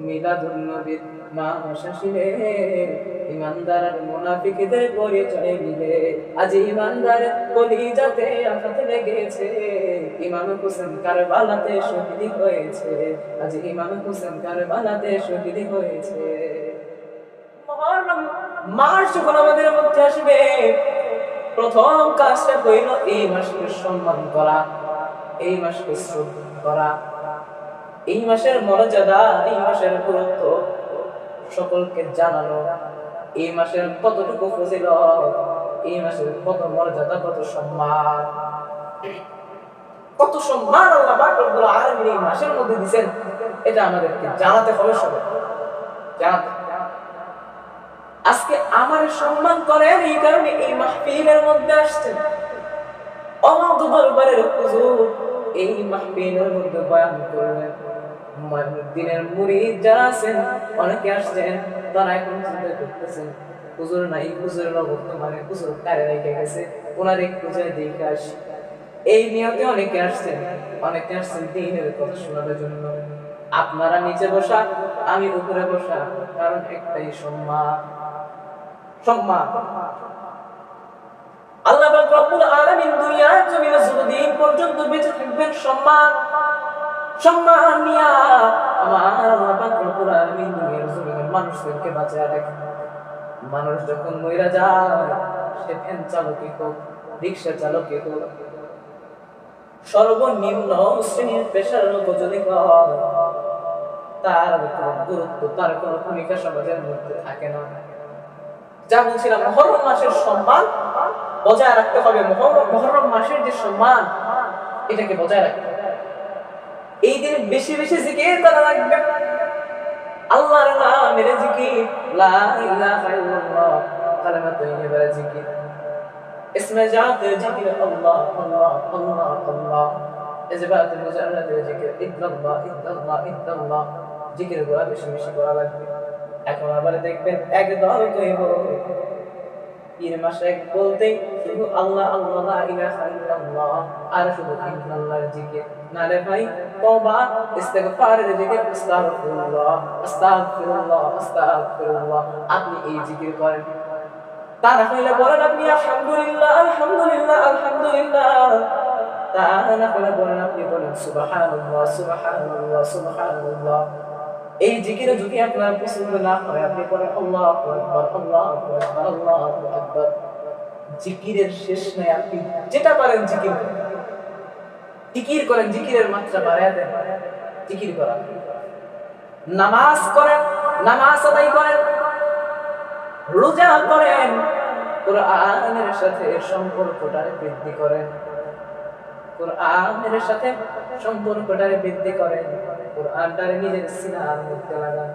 মিলাদুন নবীর মাস আসিলে ইমানদার আর মুনাফিকদের পরিচয় মিলে আজ ইমানদারের কলিজাতে আঘাত লেগেছে ইমাম হোসেন কারবালাতে শহীদ হয়েছে আজ ইমাম হোসেন কারবালাতে শহীদ হয়েছে মুহররম মাস যখন আমাদের মধ্যে আসবে প্রথম কাজটা হইল এই মাসকে সম্মান করা এই মাসকে শ্রদ্ধা করা এই মাসের মর্যাদা এই মাসের গুরুত্ব সকলকে জানানো এই মাসের কতটুকু ফজিলত এই মাসের কত মর্যাদা কত সম্মান আল্লাহ পাক রব্বুল আলামিন এই মাসের মধ্যে দিবেন এটা আমাদেরকে জানাতে হবে সবাই জানাতে আজকে আমার সম্মান করেন এই কারণে এই মাহফিলের মধ্যে আসছেন অমাদ দরবারের হুজুর এই মাহফিলের মধ্যে বয়ান করবেন মুহিদ্দিনের মুরিদ যারা আছেন অনেকে আসছেন তারা এখন চিন্তা করতেছেন হুজুর নাই হুজুরের বর্তমানে হুজুর কারে রেখে গেছে ওনার একটু যাই দেখে আসি এই নিয়তে অনেকে আসছেন দ্বীনের কথা শোনার জন্য আপনারা নিচে বসা আমি উপরে বসা কারণ একটাই সম্মান আল্লাহ পাক রব্বুল আলামিন দুনিয়ার জমিনে যতদিন পর্যন্ত বেঁচে থাকবেন সম্মান নিয়া আমার আল্লাহ পাক রব্বুল আলামিন দুনিয়ার জমিনে মানুষদেরকে বাঁচায় রাখেন মানুষ যখন মইরা যায় সে ভ্যান চালকই হোক রিকশা চালকই হোক সর্বনিম্ন শ্রেণীর পেশার লোক যদি হয় তার কোনো গুরুত্ব তার কোনো ভূমিকা সমাজের মধ্যে থাকে না যা বলছিলাম মুহররম মাসের সম্মান বজায় রাখতে হবে মুহররম মাসের যে সম্মান এটাকে বজায় রাখতে হবে এই দিনে বেশি বেশি জিকির করা লাগবে আল্লাহর নামের জিকির লা ইলাহা ইল্লাল্লাহ কালেমা তাইয়্যিবা জিকির ইসমে জাত জিকির আল্লাহ আল্লাহ আল্লাহ আল্লাহ ইজবাত মুজাররাদ জিকির ইল্লাল্লাহ জিকির গুলো বেশি বেশি করা লাগবে এখন আবার দেখবেন একদল কইব পীর মাশায়েখ বলতে শুধু আল্লাহ আল্লাহ লা ইলাহা ইল্লাল্লাহ আর শুধু ইল্লাল্লাহর জিকির না রে ভাই তওবা ইস্তিগফারের জিকির আস্তাগফিরুল্লাহ আপনি এই জিকির করেন তা না হলে বলেন আপনি আলহামদুলিল্লাহ আলহামদুলিল্লাহ আলহামদুলিল্লাহ তা না হলে বলেন আপনি বলেন সুবহানাল্লাহ সুবহানাল্লাহ সুবহানাল্লাহ এই জিকিরে যদি আপনার পছন্দ না হয় আপনি বলেন আল্লাহু আকবার আল্লাহু আকবার আল্লাহু আকবার জিকিরের শেষ নাই আপনি যেটা পারেন জিকির করেন জিকিরের মাত্রা বাড়ায় দেন জিকির করা নামাজ করেন নামাজ আদায় করেন রোজা করেন কোরআনের সাথে সম্পর্কটা বৃদ্ধি করেন কোরআনের সাথে সম্পর্কটা বৃদ্ধি করেন কোরআনটারে নিজের সিনার মধ্যে লাগান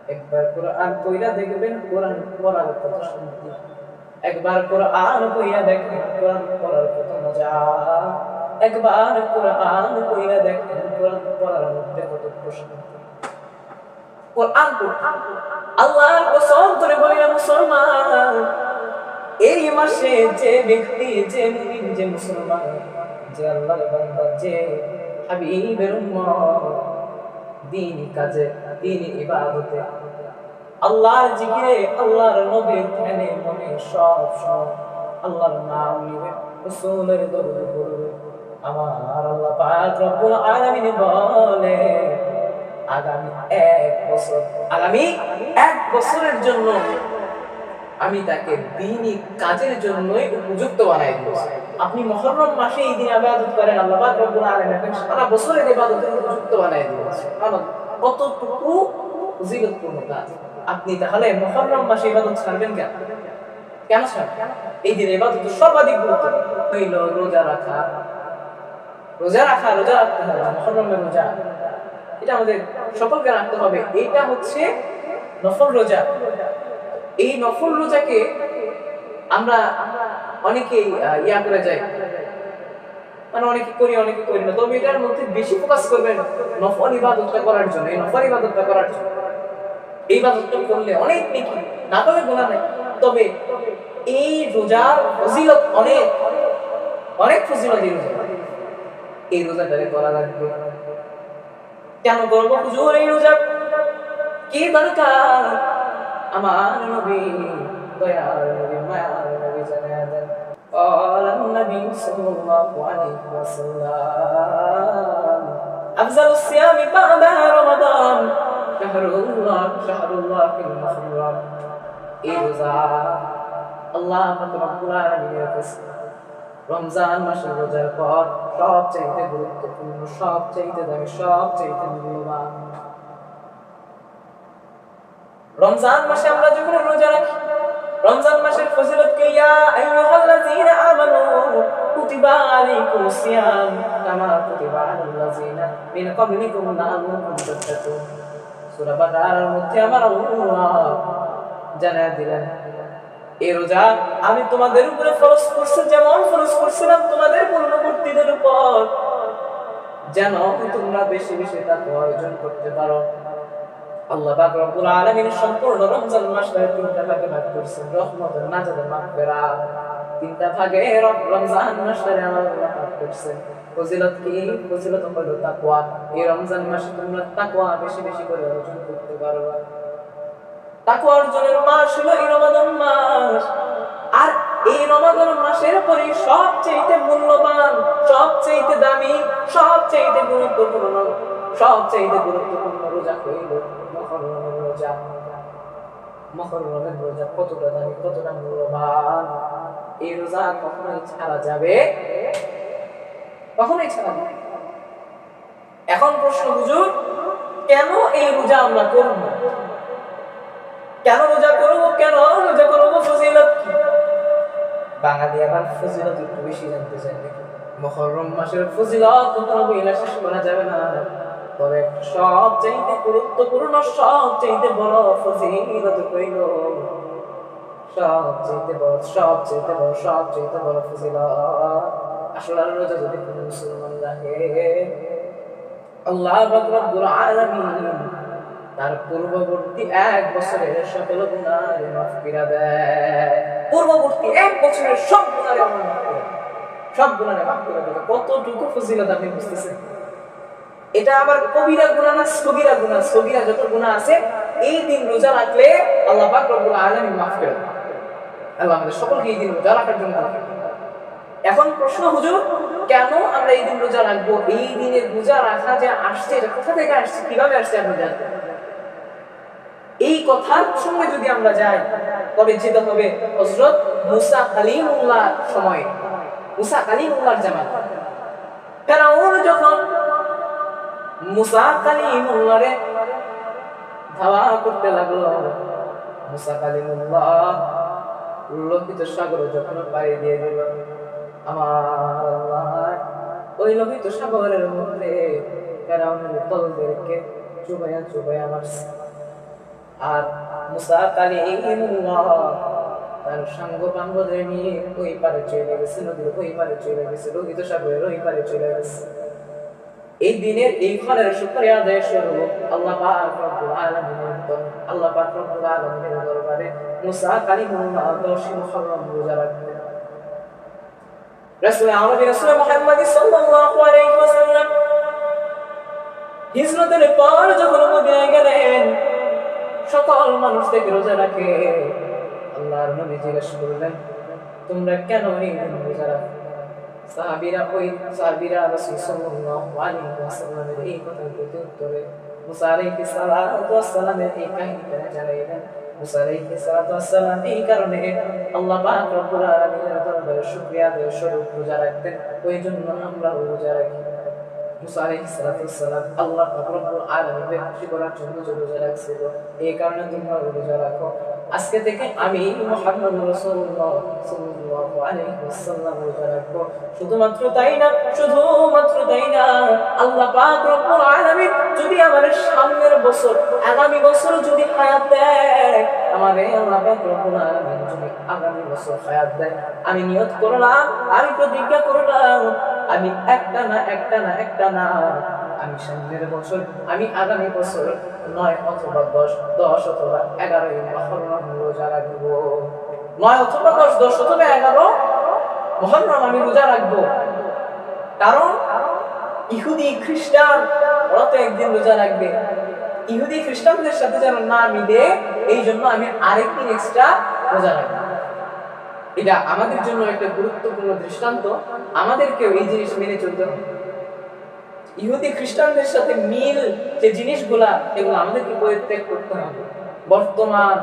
একবার কোরআন পড়া দেখবেন কোরআন পড়ার কত শান্তি একবার কোরআন পড়া দেখবেন কোরআন পড়ার কত মজা একবার কোরআন পড়া দেখবেন কোরআন পড়ার মধ্যে কত প্রশান্তি কোরআন আল্লাহর কসম করে বলি না মুসলমান এই মাসে যে ব্যক্তি যে মুমিন যে মুসলমান যে আল্লাহর বান্দা যে হাবিবের উম্মত দ্বীনি কাজে দ্বীনি ইবাদতে আল্লাহর জিকিরে আল্লাহর নবীর ধ্যানে মনে সব সময় আল্লাহর নাম নিবে রাসূলের দরুদ পড়বে আমার আল্লাহ পাক রব্বুল আলামিন বলে আগামী এক বছরের জন্য আমি তাকে দ্বীনি কাজের জন্যই উপযুক্ত বানাই দেব আপনি মুহররম মাসে এই দিন ইবাদত করেন আল্লাহ পাক রব্বুল আলামিন সারা বছরের ইবাদতের উপযুক্ত বানাই দেব কতটুকু ফজিলতপূর্ণ কাজ আপনি তাহলে মুহররম মাসে ইবাদত ছাড়বেন কেন ছাড়বেন এই দিন ইবাদত সর্বাধিক গুরুত্ব হইল রোজা রাখতে হবে মুহররমের রোজা এটা আমাদের সকলকে রাখতে হবে এটা হচ্ছে নফল রোজা এই নফল রোজাকে আমরা অনেকেই করে যাই মানে অনেকে করি না তবে এটার মধ্যে বেশি ফোকাস করবেন নফল ইবাদতটা করার জন্য এই নফল ইবাদতটা করার জন্য এই ইবাদতটা করলে অনেক নেকি না করলে গুনাহ নাই তবে এই রোজার ফজিলত অনেক ফজিলত এই রোজাটারে করা লাগবে কেন করবো হুজুর এই রোজা কি দরকার আমার নবী দয়ার নবী মায়ার নবী জানায়া দেন قال النبي صلى الله عليه وسلم أفضل الصيام بعد رمضان شهر الله المحرم إذا الله ربنا রমজান মাসের রোজার পর সবচেয়ে গুরুত্বপূর্ণ সবচেয়ে দামি সবচেয়ে মূল্যবান রমজান মাসে আমরা যখন রোজা রাখি রমজান মাসের ফজিলত কে ইয়া আইয়ুহাল্লাযীনা আমানু কুতিবা আলাইকুমুস সিয়াম কামা কুতিবা আলাল্লাযীনা মিন ক্বাবলিকুম লাআল্লাকুম তাত্তাকুন সূরা বাকারার মধ্যে আমার আল্লাহ জানায়া দিলেন এই রোজা আমি তোমাদের উপরে ফরজ করছি যেমন ফরজ করছিলাম তোমাদের পূর্ববর্তীদের উপর যেন তোমরা বেশি বেশি তাকওয়া অর্জন করতে পারো আল্লাহ পাক রব্বুল আলামিন সম্পূর্ণ রমজান মাসকে তিনটা ভাগে ভাগ করেছেন রহমত নাজাত মাগফিরাত তিনটা ভাগে রমজান মাসকে আল্লাহ পাক করেছেন ফজিলত কি ফজিলত হলো তাকওয়া এই রমজান মাসে তোমরা তাকওয়া বেশি বেশি করে অর্জন করতে পারবে তাকওয়া অর্জনের মাস হলো এই রমাদান মাস আর এই রমাদান মাসের পরে সবচেয়ে মূল্যবান সবচেয়ে দামি সবচেয়ে গুরুত্বপূর্ণ রোজা হইল মুহররমের রোজা মুহররমের রোজা কতটা দামি কতটা মূল্যবান এই রোজা কখনোই ছাড়া যাবে কখনোই ছাড়া যাবে এখন প্রশ্ন হুজুর কেন এই রোজা আমরা করব কেন রোজা করব ফজিলত কি বাঙালি আবার ফজিলত একটু বেশি জানতে চাই মুহররম মাসের ফজিলত কখনো বইলা শেষ করা যাবে না তবে সবচেয়ে গুরুত্বপূর্ণ সবচেয়ে বড় ফজিলত হইল সবচেয়ে বড় ফজিলত আসলে রোজা যদি কোনো মুসলমান রাখে আল্লাহ পাক রব্বুল আলামিন তার পূর্ববর্তী 1 বছরের সকল গুনাহ মাফ করে দেয় পূর্ববর্তী 1 বছরের সব গুনাহ মাফ করে দেয় কতটুকু ফজিলত আপনি বুঝতেছেন এটা আবার কবিরা গুনাহ না সগীরা গুনাহ সগীরা যত গুনাহ আছে এই দিন রোজা রাখলে আল্লাহ পাক রব্বুল আলামিন মাফ করে দেয় আল্লাহ আমাদের সকলকে এই দিন রোজা রাখার জন্য এখন প্রশ্ন হুজুর কেন আমরা এই দিন রোজা রাখবো এই দিনের রোজা রাখা যে আসছে এটা কোথা থেকে আসছে কিভাবে আসছে আপনি জানেন এই কথার সঙ্গে যদি আমরা যাই তবে যেতে হবে হযরত মুসা কালিমুল্লাহ সময় মুসা কালিমুল্লাহর জামানা ফেরাউন যখন মুসা কালিমুল্লাহরে ধাওয়া করতে লাগলো মুসা কালিমুল্লাহ লোহিত সাগর যখন পাড়ি দিয়ে দিল আমার আল্লাহ ওই লোহিত সাগরের মধ্যে ফেরাউনের দলদেরকে চুবাইয়া মারছে আর মুসা কালিমুল্লাহ তার সঙ্গ বান্ধবদের নিয়ে ওই পারে চলে গেছে নদীর ওই পারে চলে গেছে লোহিত সাগরের ওই পারে চলে গেছে এই দিনের এই ফলের শুকরিয়া আদায় স্বরূপ আল্লাহ পাক রব্বুল আলামিনের দরবারে মুসা কালিমুল্লাহ 10 মুহররম রোজা রাখতেন রাসূল মুহাম্মদ সাল্লাল্লাহু আলাইহি ওয়াসাল্লাম হিজরতের পর যখন মদিনায় গেলেন সকল মানুষ থেকে রোজা রাখে আল্লাহর নবী জিজ্ঞেস করলেন তোমরা কেন এই রোজা রাখো সাহাবীরা রাসূল সাল্লাল্লাহু আলাইহি ওয়াসাল্লামের এই কথার প্রতি উত্তরে মুসা আলাইহিস সালাতু ওয়াস সালামের এই কাহিনীটা জানাইলেন মুসা আলাইহিস সালাতু ওয়াস সালাম এই কারণে আল্লাহ পাক রব্বুল আলামিনের দরবারে শুকরিয়া আদায় স্বরূপ রোজা রাখতেন ওই জন্য আমরা রোজা রাখি মুসা আলাইহিস সালাতু ওয়াস সালাম আল্লাহ পাক রব্বুল আলামিনকে খুশি করার জন্য রোজা রাখছিল এই কারণে তোমরা রোজা রাখো আজকে থেকে আমি মুহাম্মদ রাসূলুল্লাহ সাল্লাল্লাহু আলাইহি ওয়াসাল্লাম রোজা রাখবো শুধুমাত্র তাই না আল্লাহ পাক রব্বুল আলামিন যদি আমাদের সামনের বছর আগামী বছর যদি হায়াত দেয় আমাদের আল্লাহ পাক রব্বুল আলামিন যদি আগামী বছর হায়াত দেয় আমি নিয়ত করলাম আমি প্রতিজ্ঞা করলাম আমি একটা না আমি সামনের বছর আমি আগামী বছর 9 অথবা 10 অথবা 11 মুহররম রোজা রাখবো 9 অথবা 10 অথবা 11 মুহররম আমি রোজা রাখবো কারণ ইহুদি খ্রিস্টান ওরা তো একদিন রোজা রাখবে ইহুদি খ্রিস্টানদের সাথে যেন না মিলে, এই জন্য আমি আরেকদিন এক্সট্রা রোজা রাখবো। এটা আমাদের জন্য একটা গুরুত্বপূর্ণ দৃষ্টান্ত, আমাদেরকেও এই জিনিস মেনে চলতে হবে। ইহুদি খ্রিস্টানদের সাথে মিল যে জিনিসগুলা, এগুলো আমাদেরকে পরিত্যাগ করতে হবে। বর্তমান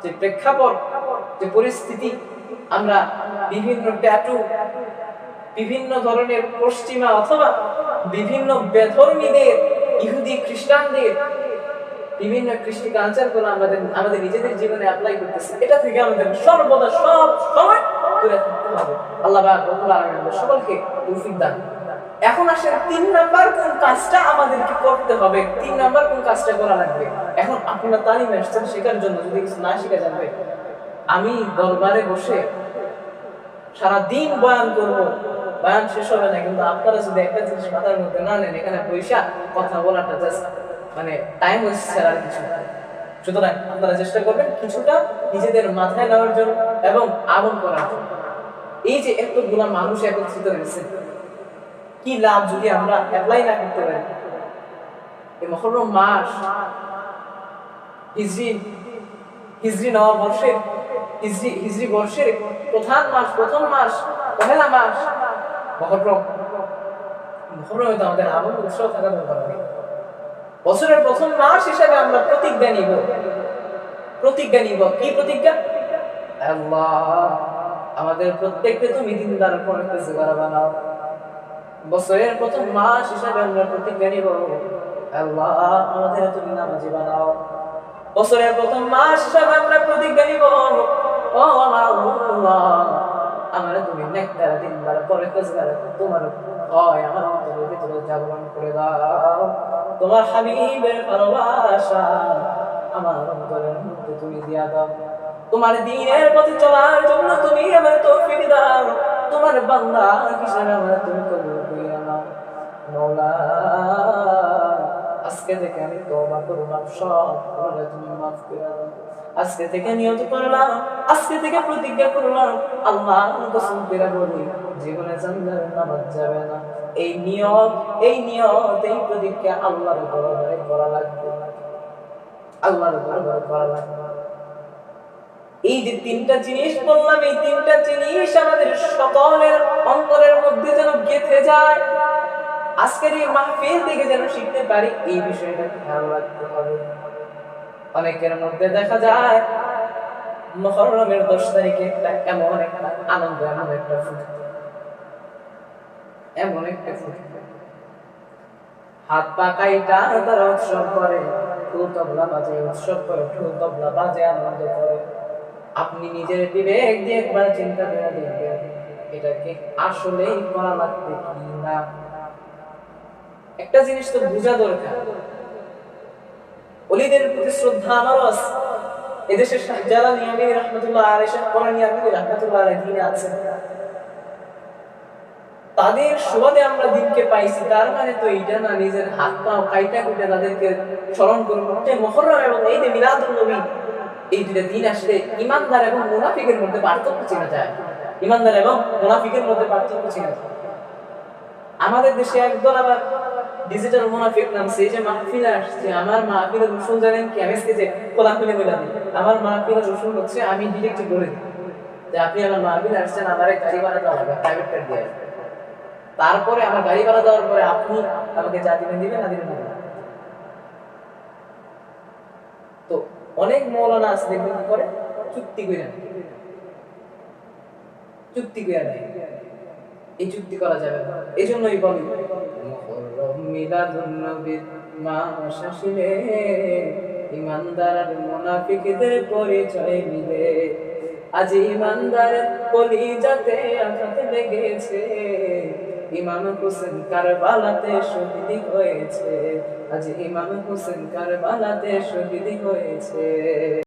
যে প্রেক্ষাপট, যে পরিস্থিতি, আমরা বিভিন্ন ট্যাটু, বিভিন্ন ধরনের পশ্চিমা অথবা বিভিন্ন বেধর্মীদের, ইহুদি খ্রিস্টানদের বিভিন্ন কৃষ্টি কালচার গুলো আমাদের নিজেদের জীবনে অ্যাপ্লাই করতেছি। এটা থেকে আমাদের সর্বদা সব সময় দূরে থাকতে হবে। আল্লাহ পাক রব্বুল আলামিন আমাদের সকলকে তৌফিক দান। এখন আসেন 3 নাম্বার কোন কাজটা আমাদেরকে করতে হবে, 3 নাম্বার কোন কাজটা করা লাগবে। এখন আপনারা তালিমে আসছেন শেখার জন্য, যদি কিছু না শিখে যাবে, আমি দরবারে বসে সারা দিন বয়ান করব, বয়ান শেষ হবে না, কিন্তু আপনারা যদি একটা জিনিস মাথার মধ্যে না নেন, এখানে পয়সা কথা বলাটা জাস্ট মানে টাইম ওয়েস্ট আর কিছু। সুতরাং আপনারা চেষ্টা করবেন কিছুটা নিজেদের মাথায় নেওয়ার জন্য এবং আমল করার জন্য। এই যে এতগুলা মানুষ একত্রিত হয়েছে, কি লাভ যদি আমরা অ্যাপ্লাই না করতে পারি। এই মুহররম মাস হিজরি নববর্ষের হিজরি বর্ষের প্রথম মাস পহেলা মাস মুহররমে তো আমাদের আমল উৎসব থাকা দরকার। বছরের প্রথম মাস হিসেবে আমরা প্রতিজ্ঞা নিব। কি প্রতিজ্ঞা? আল্লাহ, আমাদের প্রত্যেককে তুমি দিনদার পরহেজগার বানাও। বছরের প্রথম মাস হিসেবে আমরা প্রতিজ্ঞা নিব, আল্লাহ আমাদের তুমি নামাজি বানাও। বছরের প্রথম মাস হিসেবে আমরা প্রতিজ্ঞা নিব, ও আমার আল্লাহ আমারে তুমি নেককার দিনদার পরহেজগার তোমার ভয় আমার অন্তরের ভিতরে জাগরণ করে দাও। তোমার হাবিবের ভালোবাসা আমার অন্তরের মধ্যে তুমি দিয়া দাও। তোমার দ্বীনের পথে চলার জন্য তুমি আমাকে তৌফিক দাও। তোমার বান্দা হিসেবে আমাকে তুমি কবুল করিয়া নাও। মওলা, আজকে থেকে আমি তওবা করলাম, সব গুনাহ তুমি মাফ করে দাও। আজকে থেকে নিয়ত করলাম, আজকে থেকে প্রতিজ্ঞা করলাম, আল্লাহ কসম করে বলি জীবনে জান্নাতে নামাজ যাবে না। এই নিয়ত, এই প্রতিজ্ঞা আল্লাহর দরবারে করা লাগবে, আল্লাহর দরবারে করা লাগবে। এই যে 3টা জিনিস বললাম, এই 3টা জিনিস আমাদের সকলের অন্তরের মধ্যে যেন গেঁথে যায়। আজকের এই মাহফিল থেকে যেন শিখতে পারি, এই বিষয়টা খেয়াল রাখতে হবে। অনেকের মধ্যে দেখা যায় মুহররমের 10 তারিখে একটা এমন একটা আনন্দ, এমন একটা হাত পা কাইটা তারা উৎসব করে, ঢোল তবলা বাজে, উৎসব করে, ঢোল তবলা বাজে, আনন্দ করে। আপনি নিজের বিবেক দিয়ে একবার চিন্তা করে দেখবেন, এটা কি আসলেই করা লাগবে কি না। একটা জিনিস তো বোঝা দরকার, ওলিদের প্রতি শ্রদ্ধা আমারও আছে। এদেশের শাহজালাল ইয়ামিনী রাহমাতুল্লাহ আলাইহি, শাহ কোরআন ইয়ামিনী রাহমাতুল্লাহ আলাইহি আছেন, তাদের সুবাদে আমরা দিনকে পাইছি। তার মানে তো এইটা না নিজের হাত পা কাইটা কুটে তাদেরকে স্মরণ করব। মুহররম এবং ঈদ মিলাদুন নবী, এই দুটো দিন আসলে ঈমানদার এবং মুনাফিকের মধ্যে পার্থক্য চেনা যায়। ঈমানদার এবং মুনাফিকের মধ্যে পার্থক্য চেনা যায়। আমাদের দেশে একদল আবার ডিজিটাল মুনাফিক নামছে, এই যে মাহফিলে আসছে, আমার মাহফিলের রসুল জানেন কি, আমি যে খোলাখুলি বলে দিই, আমার মাহফিলের রসুল হচ্ছে আমি ডিরেক্ট বলে দিই যে আপনি আমার মাহফিলে আসছেন, আমার গাড়ি ভাড়া দেওয়া হবে, প্রাইভেট কার দিয়ে আসবেন। তারপরে আমার গাড়ি ভাড়া দেওয়ার পরে আপনি আমাকে যা দিবেন না দিবেন না। তো অনেক মৌলানা আছে দেখবেন কি করে, চুক্তি করে নেয়। এই চুক্তি করা যাবে না। এই জন্যই বলি মুহররম মিলাদুন নবীর মাস আসিলে ঈমানদার আর মুনাফিকদের পরিচয় মিলে। আজ ঈমানদারের কলিজাতে আঘাত লেগেছে, ইমাম হোসেন কারবালাতে শহীদ হয়েছে। আজ ইমাম হোসেন কারবালাতে শহীদ হয়েছে।